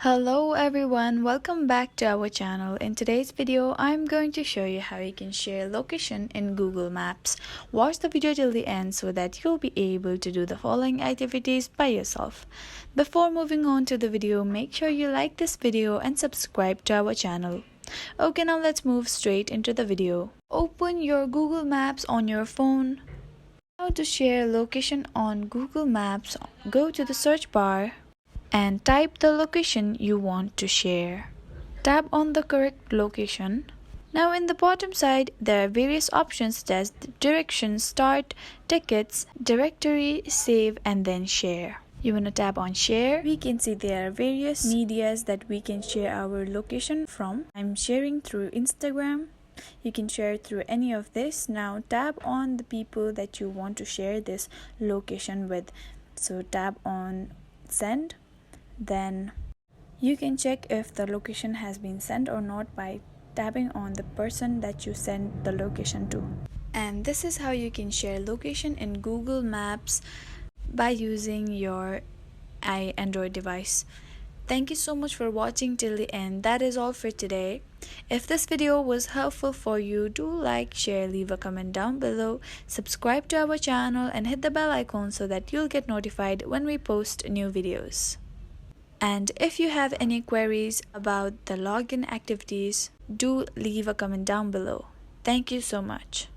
Hello everyone, welcome back to our channel. In today's video, I'm going to show you how you can share location in Google Maps. Watch the video till the end so that you'll be able to do the following activities by yourself. Before moving on to the video, make sure you like this video and subscribe to our channel. Okay, now let's move straight into the video. Open your Google Maps on your phone. How to share location on Google Maps, go to the search bar and type the location you want to share. Tap on the correct location. Now in the bottom side, there are various options such as directions, start, tickets, directory, save, and then share. You want to tap on share. We can see there are various medias that we can share our location from. I'm sharing through Instagram. You can share through any of this. Now tap on the people that you want to share this location with. So tap on send. Then you can check if the location has been sent or not by tapping on the person that you sent the location to. And this is how you can share location in Google Maps by using your Android device. Thank you so much for watching till the end. That is all for today. If this video was helpful for you, do like, share, leave a comment down below, subscribe to our channel and hit the bell icon so that you'll get notified when we post new videos. And if you have any queries about the login activities, do leave a comment down below. Thank you so much.